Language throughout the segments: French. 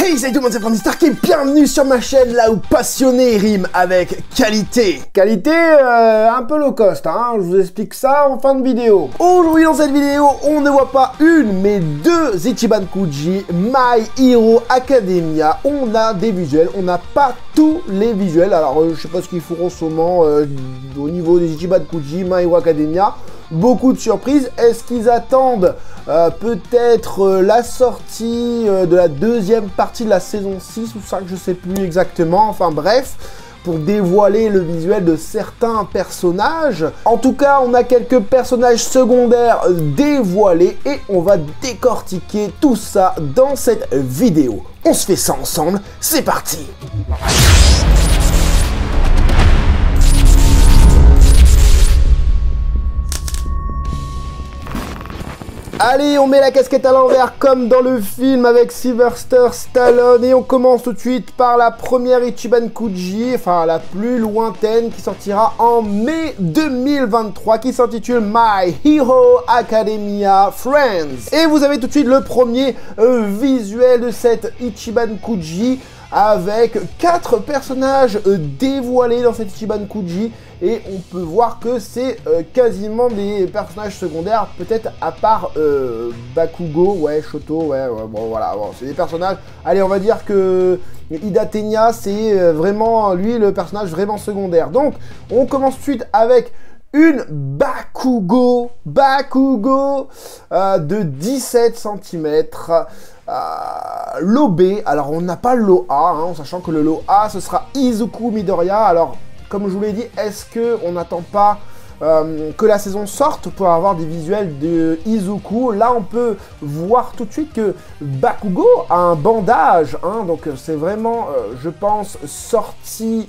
Hey, salut tout le monde, c'est Frandy et bienvenue sur ma chaîne là où passionné rime avec qualité. Qualité un peu low cost, hein, je vous explique ça en fin de vidéo. Aujourd'hui dans cette vidéo, on ne voit pas une mais deux Ichiban Kuji My Hero Academia. On a des visuels, on n'a pas tous les visuels. Alors je sais pas ce qu'ils feront sûrement au niveau des Ichiban Kuji My Hero Academia. Beaucoup de surprises. Est-ce qu'ils attendent peut-être la sortie de la deuxième partie de la saison 6 ou 5, je sais plus exactement. Enfin bref, pour dévoiler le visuel de certains personnages. En tout cas, on a quelques personnages secondaires dévoilés et on va décortiquer tout ça dans cette vidéo. On se fait ça ensemble, c'est parti! Allez, on met la casquette à l'envers comme dans le film avec Sylvester Stallone et on commence tout de suite par la première Ichiban Kuji, enfin la plus lointaine, qui sortira en mai 2023, qui s'intitule My Hero Academia Friends. Et vous avez tout de suite le premier visuel de cette Ichiban Kuji avec 4 personnages dévoilés dans cette Ichiban Kuji. Et on peut voir que c'est quasiment des personnages secondaires, peut-être à part Bakugo, ouais, Shoto, ouais, bon voilà, bon, c'est des personnages. Allez, on va dire que Ida Tenya, c'est vraiment lui le personnage vraiment secondaire. Donc, on commence tout de suite avec une Bakugo de 17 cm. L'OB, alors on n'a pas le lot A, hein, en sachant que le lot A, ce sera Izuku Midoriya. Alors, comme je vous l'ai dit, est-ce qu'on n'attend pas que la saison sorte pour avoir des visuels de Izuku? Là, on peut voir tout de suite que Bakugo a un bandage, hein, donc c'est vraiment, je pense, sorti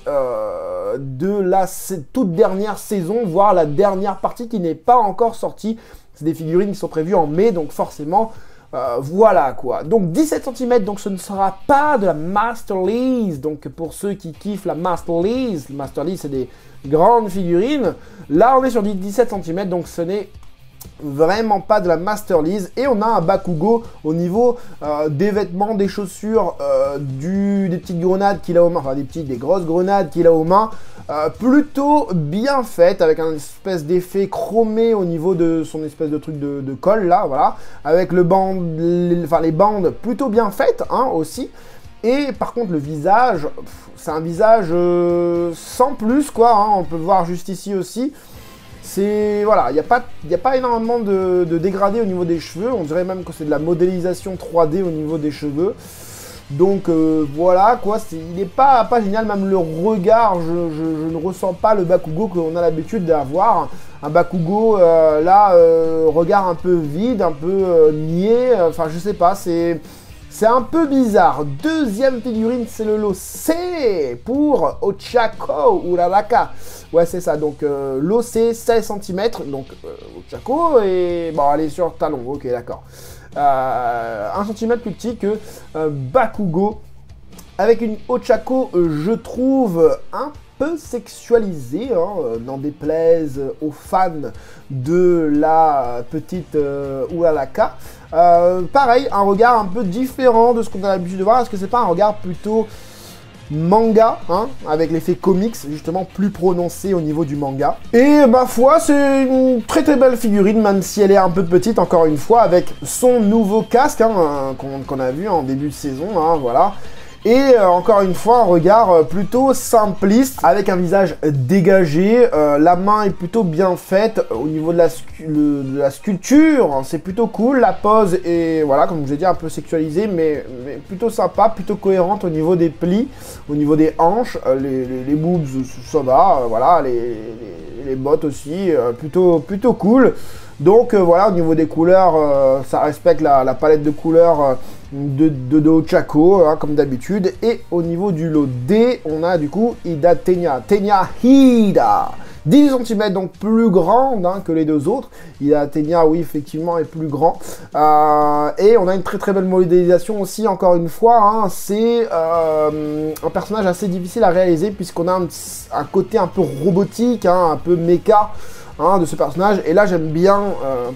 de la toute dernière saison, voire la dernière partie qui n'est pas encore sortie. C'est des figurines qui sont prévues en mai, donc forcément... voilà quoi, donc 17 cm, donc ce ne sera pas de la Master Lease. Donc pour ceux qui kiffent la Master Lease c'est des grandes figurines. Là on est sur 17 cm, donc ce n'est vraiment pas de la Master Lease. Et on a un Bakugo au niveau des vêtements, des chaussures, des petites grenades qu'il a aux mains, enfin des grosses grenades qu'il a aux mains. Plutôt bien faite, avec un espèce d'effet chromé au niveau de son espèce de truc de colle là, voilà, avec les bandes plutôt bien faites, hein, aussi. Et par contre le visage, c'est un visage sans plus quoi, hein, on peut le voir juste ici aussi. C'est, voilà, il n'y a pas énormément de dégradé au niveau des cheveux, on dirait même que c'est de la modélisation 3D au niveau des cheveux. Donc voilà quoi, il n'est pas génial, même le regard, je ne ressens pas le Bakugo qu'on a l'habitude d'avoir. Un Bakugo là, regard un peu vide, un peu niais, enfin je sais pas, c'est un peu bizarre. Deuxième figurine, c'est le lot C pour Ochako Uraraka. Ouais, c'est ça, donc lot C, 16 cm, donc Ochako, et bon, elle est sur talon, ok, d'accord. 1 cm plus petit que Bakugo, avec une Ochako, je trouve un peu sexualisée, hein, n'en déplaise aux fans de la petite Uraraka. Pareil, un regard un peu différent de ce qu'on a l'habitude de voir. Est-ce que c'est pas un regard plutôt manga, hein, avec l'effet comics justement plus prononcé au niveau du manga? Et ma foi, c'est une très très belle figurine, même si elle est un peu petite, encore une fois, avec son nouveau casque, hein, qu'on a vu en début de saison, hein, voilà. Et encore une fois, un regard plutôt simpliste, avec un visage dégagé, la main est plutôt bien faite, au niveau de la sculpture, c'est plutôt cool, la pose est, voilà, comme je vous ai dit, un peu sexualisée, mais plutôt sympa, plutôt cohérente au niveau des plis, au niveau des hanches, les boobs, ça va, voilà, les bottes aussi, plutôt cool. Donc voilà, au niveau des couleurs, ça respecte la palette de couleurs de Ochako, hein, comme d'habitude. Et au niveau du lot D, on a du coup Ida Tenya Hida, 18 cm, donc plus grande, hein, que les deux autres. Ida Tenya, oui, effectivement, est plus grand. Et on a une très très belle modélisation aussi, encore une fois. Hein, c'est un personnage assez difficile à réaliser, puisqu'on a un côté un peu robotique, hein, un peu méca, hein, de ce personnage. Et là, j'aime bien,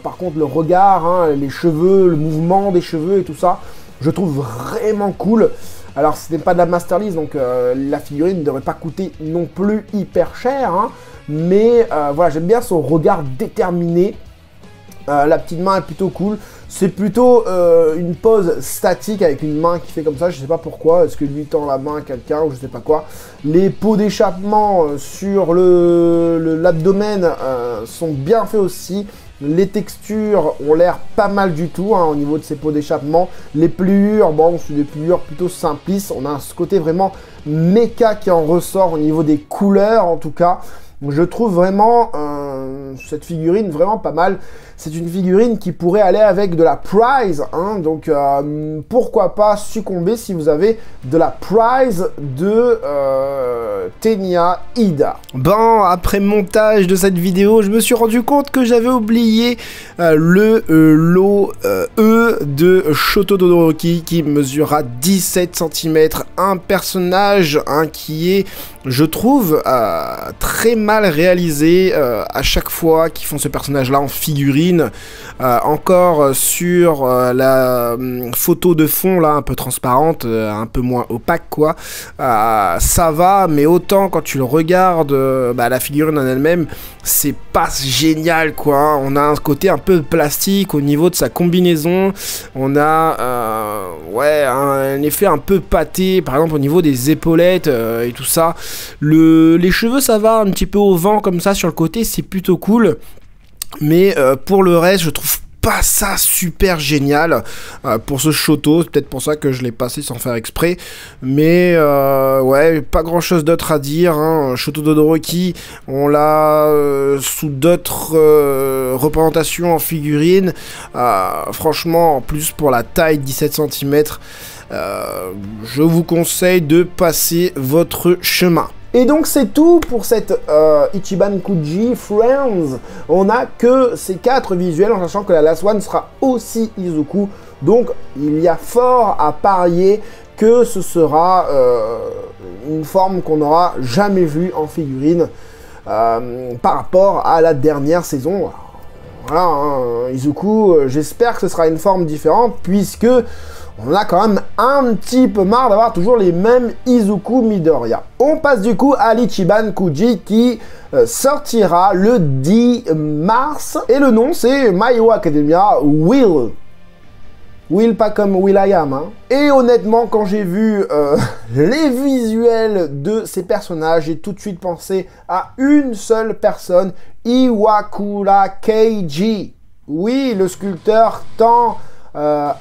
par contre, le regard, hein, les cheveux, le mouvement des cheveux et tout ça. Je trouve vraiment cool. Alors ce n'est pas de la Master List, donc la figurine ne devrait pas coûter non plus hyper cher, hein, mais voilà, j'aime bien son regard déterminé. La petite main est plutôt cool. C'est plutôt une pose statique avec une main qui fait comme ça, je sais pas pourquoi. Est-ce que lui tend la main à quelqu'un ou je sais pas quoi. Les pots d'échappement sur l'abdomen sont bien faits aussi. Les textures ont l'air pas mal du tout hein, au niveau de ces pots d'échappement. Les pliures, bon, c'est des pliures plutôt simplistes. On a ce côté vraiment méca qui en ressort au niveau des couleurs en tout cas. Je trouve vraiment cette figurine vraiment pas mal. C'est une figurine qui pourrait aller avec de la Prize, hein, donc pourquoi pas succomber si vous avez de la Prize de Tenya Ida. Bon, après montage de cette vidéo, je me suis rendu compte que j'avais oublié le lot E de Shoto Todoroki qui mesurera 17 cm. Un personnage hein, qui est, je trouve, très mal réalisé à chaque fois qu'ils font ce personnage-là en figurine. Encore sur la photo de fond là un peu transparente, un peu moins opaque quoi, ça va, mais autant quand tu le regardes la figurine en elle-même c'est pas génial quoi, hein. On a un côté un peu plastique au niveau de sa combinaison, on a ouais un effet un peu pâté par exemple au niveau des épaulettes et tout ça. Les cheveux ça va un petit peu au vent comme ça sur le côté, c'est plutôt cool. Mais pour le reste, je trouve pas ça super génial pour ce Shoto. C'est peut-être pour ça que je l'ai passé sans faire exprès. Mais ouais, pas grand chose d'autre à dire. Hein. Shoto Todoroki, on l'a sous d'autres représentations en figurine. Franchement, en plus pour la taille 17 cm, je vous conseille de passer votre chemin. Et donc c'est tout pour cette Ichiban Kuji Friends. On n'a que ces 4 visuels en sachant que la last one sera aussi Izuku. Donc il y a fort à parier que ce sera une forme qu'on n'aura jamais vue en figurine par rapport à la dernière saison. Voilà, hein, Izuku, j'espère que ce sera une forme différente puisque on a quand même un petit peu marre d'avoir toujours les mêmes Izuku Midoriya. On passe du coup à l'Ichiban Kuji qui sortira le 10 mars. Et le nom c'est My Hero Academia Will. Will pas comme Will I Am. Hein. Et honnêtement quand j'ai vu les visuels de ces personnages, j'ai tout de suite pensé à une seule personne, Iwakura Keiji. Oui, le sculpteur tant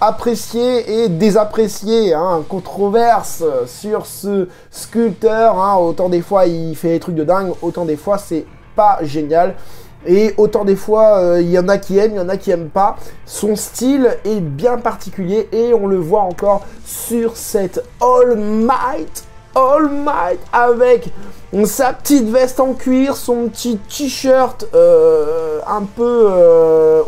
apprécié et désapprécié, hein, controverse sur ce sculpteur, hein, autant des fois il fait des trucs de dingue, autant des fois c'est pas génial, et autant des fois il y en a qui aiment, il y en a qui aiment pas. Son style est bien particulier et on le voit encore sur cette All Might avec sa petite veste en cuir, son petit t-shirt un peu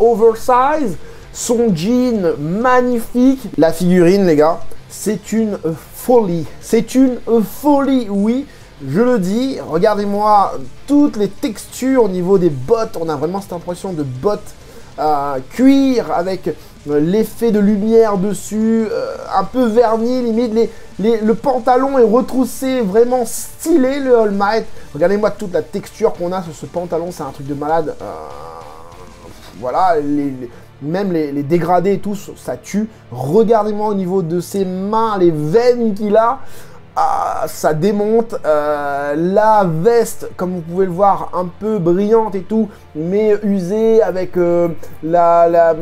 oversize, son jean magnifique. La figurine, les gars, c'est une folie. C'est une folie, oui, je le dis. Regardez-moi toutes les textures au niveau des bottes. On a vraiment cette impression de bottes cuir avec l'effet de lumière dessus, un peu verni, limite. Le pantalon est retroussé, vraiment stylé, le All Might. Regardez-moi toute la texture qu'on a sur ce pantalon, c'est un truc de malade. Voilà, même les dégradés et tout, ça tue. Regardez-moi au niveau de ses mains, les veines qu'il a. Ça démonte. La veste, comme vous pouvez le voir, un peu brillante et tout, mais usée avec la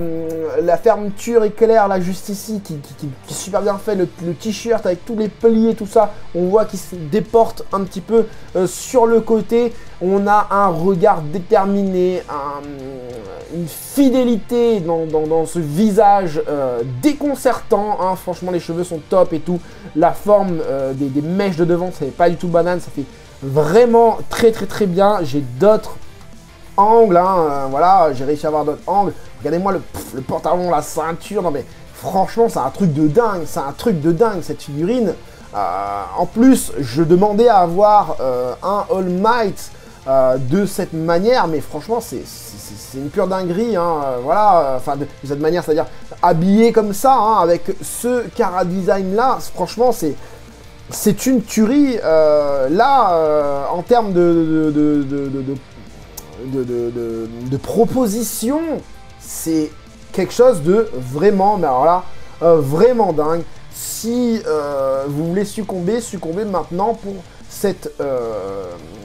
fermeture éclair là juste ici qui est super bien fait. Le t-shirt avec tous les plis et tout ça, on voit qu'il se déporte un petit peu sur le côté. On a un regard déterminé, une fidélité dans ce visage déconcertant, hein. Franchement les cheveux sont top et tout, la forme des mèches de devant, ça fait pas du tout banane, ça fait vraiment très bien. J'ai d'autres angles, hein, voilà, j'ai réussi à avoir d'autres angles. Regardez-moi le pantalon, la ceinture, non mais franchement c'est un truc de dingue, cette figurine. En plus je demandais à avoir un All Might de cette manière, mais franchement c'est une pure dinguerie, hein, voilà, enfin de cette manière, c'est-à-dire habillé comme ça, hein, avec ce Cara design là, franchement c'est une tuerie, en termes de proposition, c'est quelque chose de vraiment, mais alors là, vraiment dingue. Si vous voulez succomber maintenant pour cette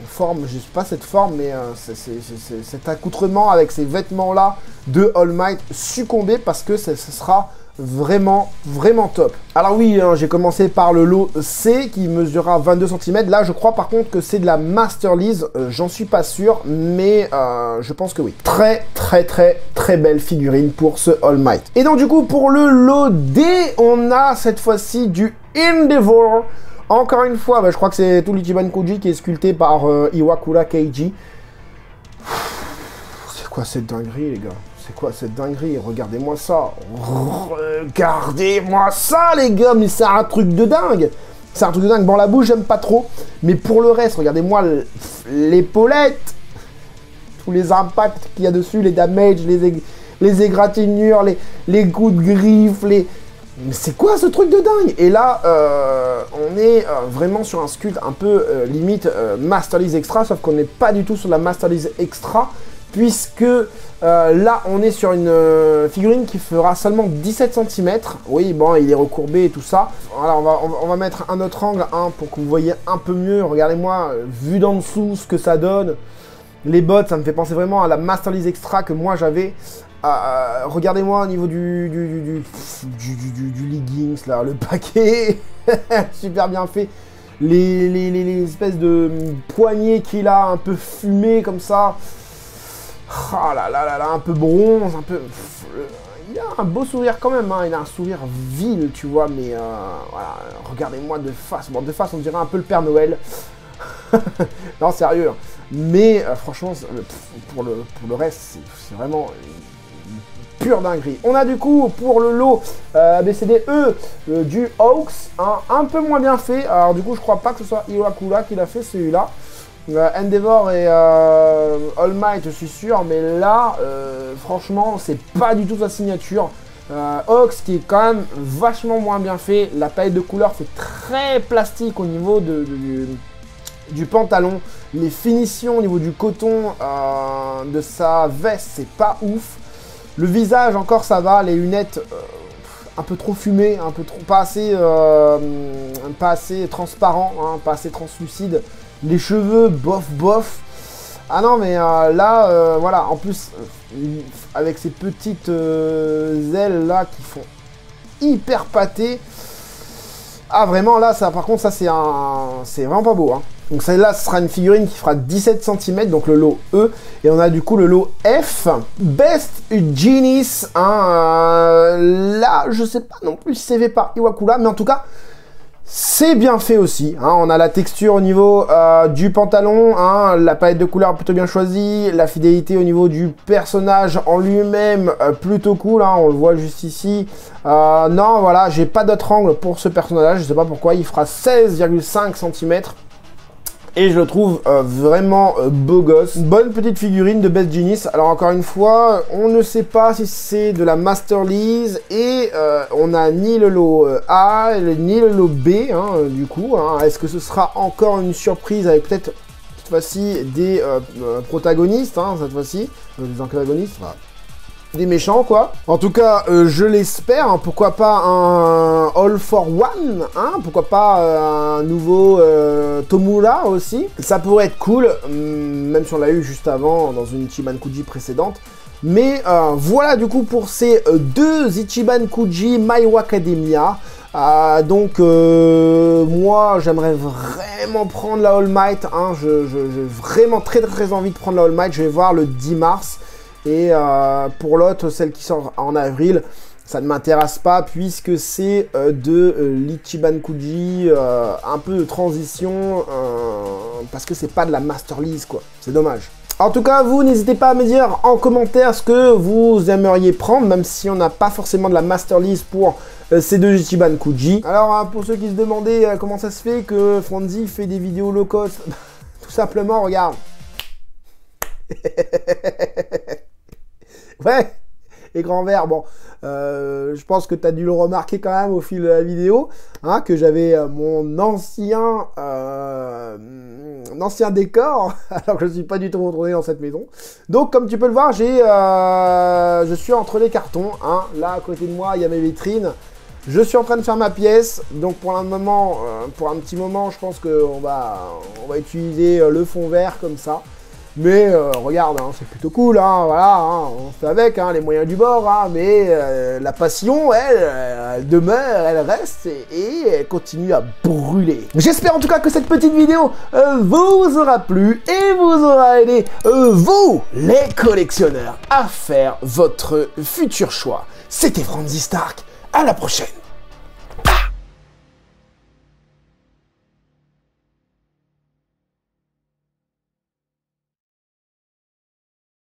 forme, je sais pas cette forme, mais cet accoutrement avec ces vêtements-là de All Might, succomber parce que ce sera vraiment top. Alors oui, hein, j'ai commencé par le lot C qui mesurera 22 cm. Là, je crois par contre que c'est de la Master Lease. J'en suis pas sûr, mais je pense que oui. Très belle figurine pour ce All Might. Et donc du coup, pour le lot D, on a cette fois-ci du Endeavor. Encore une fois, je crois que c'est tout l'Ichiban Kuji qui est sculpté par Iwakura Keiji. C'est quoi cette dinguerie, les gars? C'est quoi cette dinguerie? Regardez-moi ça. Regardez-moi ça, les gars. Mais c'est un truc de dingue. C'est un truc de dingue. Bon, la bouche, j'aime pas trop. Mais pour le reste, regardez-moi l'épaulette. Tous les impacts qu'il y a dessus, les damages, les égratignures, les coups de griffe, Mais c'est quoi ce truc de dingue? Et là, on est vraiment sur un sculpte un peu limite Master Lease Extra, sauf qu'on n'est pas du tout sur la Master Lease Extra, puisque là, on est sur une figurine qui fera seulement 17 cm. Oui, bon, il est recourbé et tout ça. Voilà, on va mettre un autre angle pour que vous voyez un peu mieux. Regardez-moi, vu d'en dessous, ce que ça donne. Les bottes, ça me fait penser vraiment à la Master Lease Extra que moi j'avais. Regardez-moi au niveau du leggings, là, le paquet, super bien fait. Les espèces de poignées qu'il a, un peu fumées comme ça. Ah là là là là, un peu bronze, un peu... Il a un beau sourire quand même, hein. Il a un sourire vil, tu vois, mais voilà, regardez-moi de face. Bon, de face, on dirait un peu le Père Noël. Non, sérieux. Hein. Mais franchement, pour le reste, c'est vraiment... pure dinguerie. On a du coup pour le lot ABCDE du Hawks, un peu moins bien fait. Alors du coup je crois pas que ce soit Iwakura qui l'a fait celui-là. Endeavor et All Might je suis sûr, mais là franchement c'est pas du tout sa signature. Hawks qui est quand même vachement moins bien fait. La palette de couleurs fait très plastique au niveau du pantalon. Les finitions au niveau du coton de sa veste c'est pas ouf. Le visage encore ça va, les lunettes un peu trop fumées, un peu trop pas assez transparent, hein, pas assez translucide. Les cheveux bof. Ah non mais là voilà, en plus avec ces petites ailes là qui font hyper pâté. Ah vraiment là ça par contre ça c'est vraiment pas beau hein. Donc celle-là, ce sera une figurine qui fera 17 cm, donc le lot E. Et on a du coup le lot F. Best Genius. Hein, là, je sais pas non plus si c'est fait par Iwakura, mais en tout cas, c'est bien fait aussi. Hein. On a la texture au niveau du pantalon, hein, la palette de couleurs plutôt bien choisie, la fidélité au niveau du personnage en lui-même plutôt cool. Hein, on le voit juste ici. Non, voilà, j'ai pas d'autre angle pour ce personnage. Je sais pas pourquoi. Il fera 16,5 cm. Et je le trouve vraiment beau gosse. Bonne petite figurine de Best Genius. Alors encore une fois, on ne sait pas si c'est de la Master Lease. Et on n'a ni le lot A, ni le lot B, hein, du coup. Hein. Est-ce que ce sera encore une surprise avec peut-être, cette fois-ci, des protagonistes, hein, cette fois-ci, des antagonistes, voilà. Des méchants quoi. En tout cas, je l'espère. Hein, pourquoi pas un All for One, hein, pourquoi pas un nouveau Tomura aussi. Ça pourrait être cool, même si on l'a eu juste avant dans une Ichiban Kuji précédente. Mais voilà du coup pour ces deux Ichiban Kuji My Hero Academia. Donc moi j'aimerais vraiment prendre la All Might. Hein, j'ai vraiment très envie de prendre la All Might. Je vais voir le 10 mars. Et pour l'autre, celle qui sort en avril, ça ne m'intéresse pas puisque c'est de l'Ichiban Kuji, un peu de transition, parce que c'est pas de la Master Lease quoi, c'est dommage. En tout cas, vous n'hésitez pas à me dire en commentaire ce que vous aimeriez prendre, même si on n'a pas forcément de la Master Lease pour ces deux Ichiban Kuji. Alors pour ceux qui se demandaient comment ça se fait que Franzy fait des vidéos low cost, tout simplement, regarde. Ouais, écran vert, bon, je pense que tu as dû le remarquer quand même au fil de la vidéo, hein, que j'avais mon ancien décor, alors que je ne suis pas du tout retourné dans cette maison. Donc, comme tu peux le voir, je suis entre les cartons, hein. Là, à côté de moi, il y a mes vitrines. Je suis en train de faire ma pièce, donc pour un moment, pour un petit moment, je pense qu'on va utiliser le fond vert comme ça. Mais regarde, hein, c'est plutôt cool, hein, voilà, hein, on fait avec, hein, les moyens du bord, hein, mais la passion, elle demeure, elle reste et elle continue à brûler. J'espère en tout cas que cette petite vidéo vous aura plu et vous aura aidé, vous, les collectionneurs, à faire votre futur choix. C'était Franzy Stark, à la prochaine.